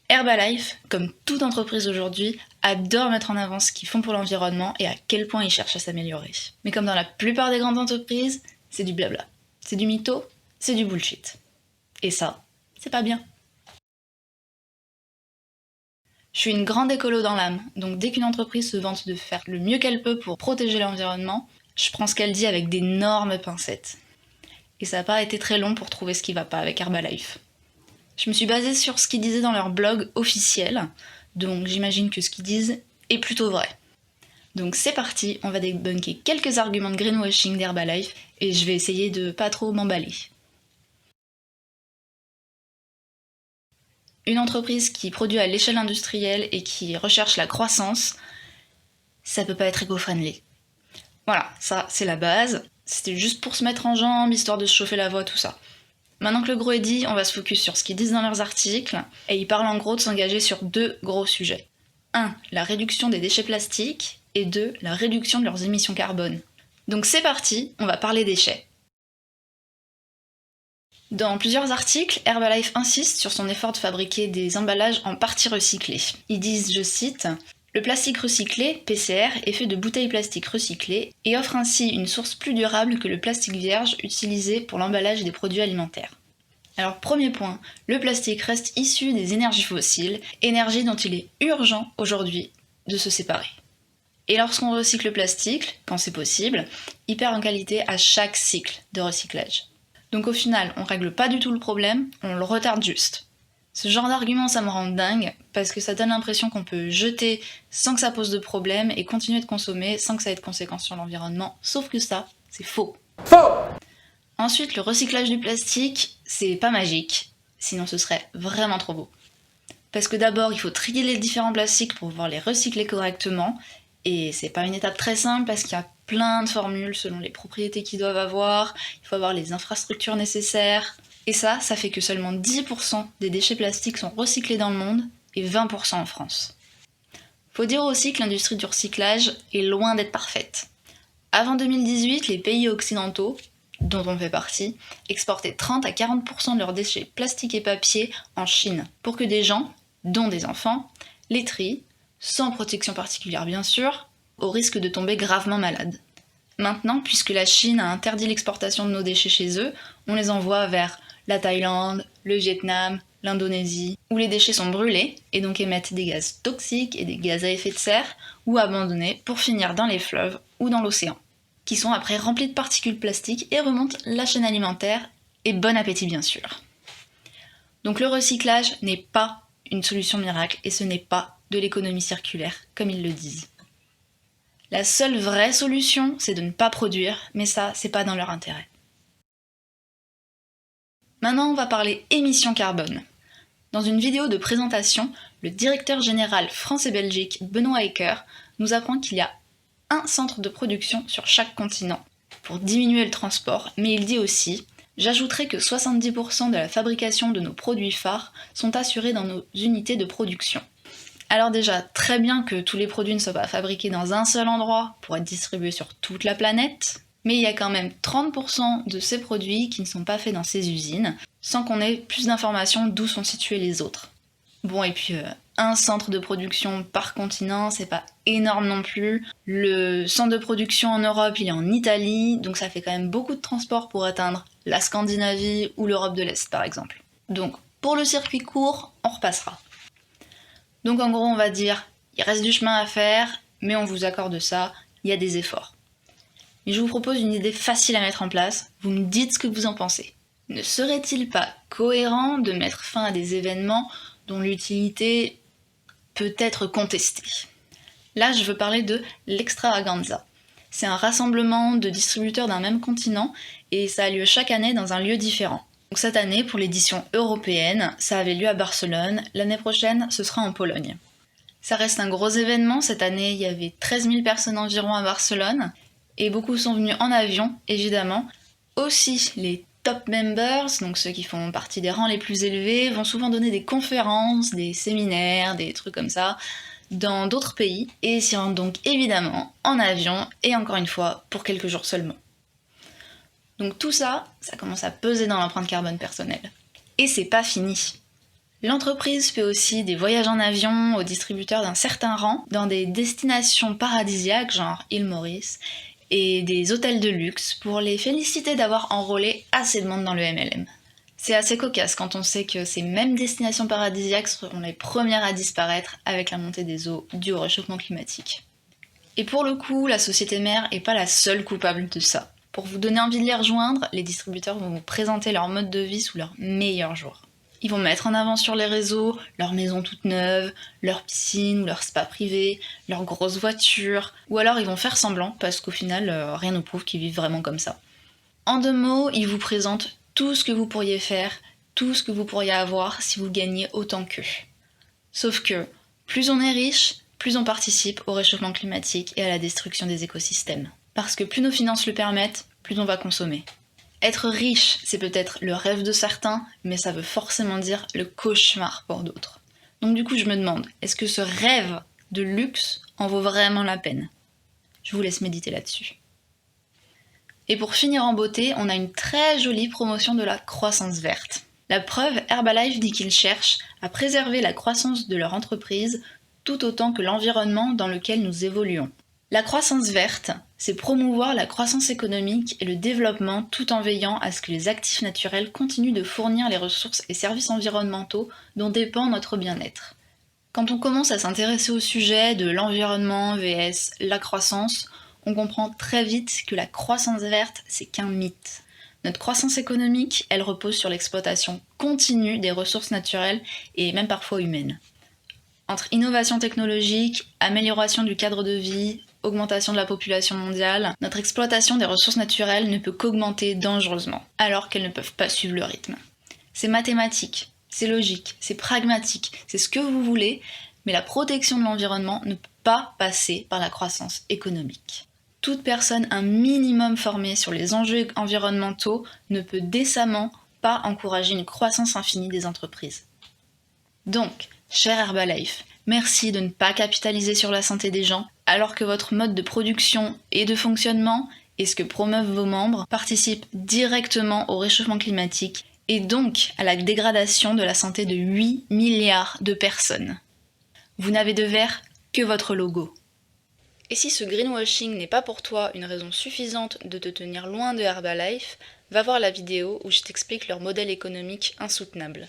Herbalife, comme toute entreprise aujourd'hui, adore mettre en avant ce qu'ils font pour l'environnement et à quel point ils cherchent à s'améliorer. Mais comme dans la plupart des grandes entreprises, c'est du blabla. C'est du mytho, c'est du bullshit. Et ça, c'est pas bien. Je suis une grande écolo dans l'âme, donc dès qu'une entreprise se vante de faire le mieux qu'elle peut pour protéger l'environnement, je prends ce qu'elle dit avec d'énormes pincettes. Et ça n'a pas été très long pour trouver ce qui va pas avec Herbalife. Je me suis basée sur ce qu'ils disaient dans leur blog officiel, donc j'imagine que ce qu'ils disent est plutôt vrai. Donc c'est parti, on va débunker quelques arguments de greenwashing d'Herbalife et je vais essayer de pas trop m'emballer. Une entreprise qui produit à l'échelle industrielle et qui recherche la croissance, ça peut pas être éco-friendly. Voilà, ça c'est la base. C'était juste pour se mettre en jambe, histoire de se chauffer la voix, tout ça. Maintenant que le gros est dit, on va se focus sur ce qu'ils disent dans leurs articles, et ils parlent en gros de s'engager sur 2 gros sujets. 1. La réduction des déchets plastiques, et 2. La réduction de leurs émissions carbone. Donc c'est parti, on va parler déchets. Dans plusieurs articles, Herbalife insiste sur son effort de fabriquer des emballages en partie recyclés. Ils disent, je cite, « Le plastique recyclé, PCR, est fait de bouteilles plastiques recyclées et offre ainsi une source plus durable que le plastique vierge utilisé pour l'emballage des produits alimentaires. » Alors premier point, le plastique reste issu des énergies fossiles, énergie dont il est urgent aujourd'hui de se séparer. Et lorsqu'on recycle le plastique, quand c'est possible, il perd en qualité à chaque cycle de recyclage. Donc au final, on règle pas du tout le problème, on le retarde juste. Ce genre d'argument, ça me rend dingue, parce que ça donne l'impression qu'on peut jeter sans que ça pose de problème et continuer de consommer sans que ça ait de conséquences sur l'environnement, sauf que ça, c'est faux. Faux! Ensuite, le recyclage du plastique, c'est pas magique, sinon ce serait vraiment trop beau. Parce que d'abord, il faut trier les différents plastiques pour pouvoir les recycler correctement, et c'est pas une étape très simple parce qu'il y a plein de formules selon les propriétés qu'ils doivent avoir, il faut avoir les infrastructures nécessaires, et ça fait que seulement 10% des déchets plastiques sont recyclés dans le monde, et 20% en France. Faut dire aussi que l'industrie du recyclage est loin d'être parfaite. Avant 2018, les pays occidentaux, dont on fait partie, exportaient 30 à 40% de leurs déchets plastiques et papier en Chine, pour que des gens, dont des enfants, les trient, sans protection particulière bien sûr, au risque de tomber gravement malades. Maintenant, puisque la Chine a interdit l'exportation de nos déchets chez eux, on les envoie vers la Thaïlande, le Vietnam, l'Indonésie, où les déchets sont brûlés et donc émettent des gaz toxiques et des gaz à effet de serre, ou abandonnés pour finir dans les fleuves ou dans l'océan, qui sont après remplis de particules plastiques et remontent la chaîne alimentaire, et bon appétit bien sûr. Donc le recyclage n'est pas une solution miracle et ce n'est pas de l'économie circulaire, comme ils le disent. La seule vraie solution, c'est de ne pas produire, mais ça, c'est pas dans leur intérêt. Maintenant, on va parler émissions carbone. Dans une vidéo de présentation, le directeur général France et Belgique, Benoît Ecker, nous apprend qu'il y a un centre de production sur chaque continent pour diminuer le transport, mais il dit aussi « J'ajouterai que 70% de la fabrication de nos produits phares sont assurés dans nos unités de production. » Alors déjà, très bien que tous les produits ne soient pas fabriqués dans un seul endroit pour être distribués sur toute la planète, mais il y a quand même 30% de ces produits qui ne sont pas faits dans ces usines, sans qu'on ait plus d'informations d'où sont situés les autres. Bon, et puis un centre de production par continent, c'est pas énorme non plus. Le centre de production en Europe, il est en Italie, donc ça fait quand même beaucoup de transport pour atteindre la Scandinavie ou l'Europe de l'Est par exemple. Donc pour le circuit court, on repassera. Donc en gros, on va dire, il reste du chemin à faire, mais on vous accorde ça, il y a des efforts. Mais je vous propose une idée facile à mettre en place, vous me dites ce que vous en pensez. Ne serait-il pas cohérent de mettre fin à des événements dont l'utilité peut être contestée? Là, je veux parler de l'Extravaganza. C'est un rassemblement de distributeurs d'un même continent et ça a lieu chaque année dans un lieu différent. Donc cette année, pour l'édition européenne, ça avait lieu à Barcelone, l'année prochaine, ce sera en Pologne. Ça reste un gros événement, cette année, il y avait 13 000 personnes environ à Barcelone, et beaucoup sont venus en avion, évidemment. Aussi, les top members, donc ceux qui font partie des rangs les plus élevés, vont souvent donner des conférences, des séminaires, des trucs comme ça, dans d'autres pays, et s'y rendent donc évidemment en avion, et encore une fois, pour quelques jours seulement. Donc tout ça, ça commence à peser dans l'empreinte carbone personnelle. Et c'est pas fini. L'entreprise fait aussi des voyages en avion aux distributeurs d'un certain rang dans des destinations paradisiaques genre île Maurice et des hôtels de luxe pour les féliciter d'avoir enrôlé assez de monde dans le MLM. C'est assez cocasse quand on sait que ces mêmes destinations paradisiaques seront les premières à disparaître avec la montée des eaux due au réchauffement climatique. Et pour le coup, la société mère n'est pas la seule coupable de ça. Pour vous donner envie de les rejoindre, les distributeurs vont vous présenter leur mode de vie sous leur meilleur jour. Ils vont mettre en avant sur les réseaux leur maison toute neuve, leur piscine ou leur spa privé, leur grosse voiture, ou alors ils vont faire semblant parce qu'au final, rien ne prouve qu'ils vivent vraiment comme ça. En 2 mots, ils vous présentent tout ce que vous pourriez faire, tout ce que vous pourriez avoir si vous gagnez autant qu'eux. Sauf que plus on est riche, plus on participe au réchauffement climatique et à la destruction des écosystèmes. Parce que plus nos finances le permettent, plus on va consommer. Être riche, c'est peut-être le rêve de certains, mais ça veut forcément dire le cauchemar pour d'autres. Donc du coup, je me demande, est-ce que ce rêve de luxe en vaut vraiment la peine? Je vous laisse méditer là-dessus. Et pour finir en beauté, on a une très jolie promotion de la croissance verte. La preuve, Herbalife dit qu'ils cherchent à préserver la croissance de leur entreprise tout autant que l'environnement dans lequel nous évoluons. La croissance verte, c'est promouvoir la croissance économique et le développement tout en veillant à ce que les actifs naturels continuent de fournir les ressources et services environnementaux dont dépend notre bien-être. Quand on commence à s'intéresser au sujet de l'environnement vs la croissance, on comprend très vite que la croissance verte, c'est qu'un mythe. Notre croissance économique, elle repose sur l'exploitation continue des ressources naturelles et même parfois humaines. Entre innovation technologique, amélioration du cadre de vie, augmentation de la population mondiale, notre exploitation des ressources naturelles ne peut qu'augmenter dangereusement, alors qu'elles ne peuvent pas suivre le rythme. C'est mathématique, c'est logique, c'est pragmatique, c'est ce que vous voulez, mais la protection de l'environnement ne peut pas passer par la croissance économique. Toute personne un minimum formée sur les enjeux environnementaux ne peut décemment pas encourager une croissance infinie des entreprises. Donc, cher Herbalife, merci de ne pas capitaliser sur la santé des gens, alors que votre mode de production et de fonctionnement et ce que promeuvent vos membres participent directement au réchauffement climatique et donc à la dégradation de la santé de 8 milliards de personnes. Vous n'avez de vert que votre logo. Et si ce greenwashing n'est pas pour toi une raison suffisante de te tenir loin de Herbalife, va voir la vidéo où je t'explique leur modèle économique insoutenable.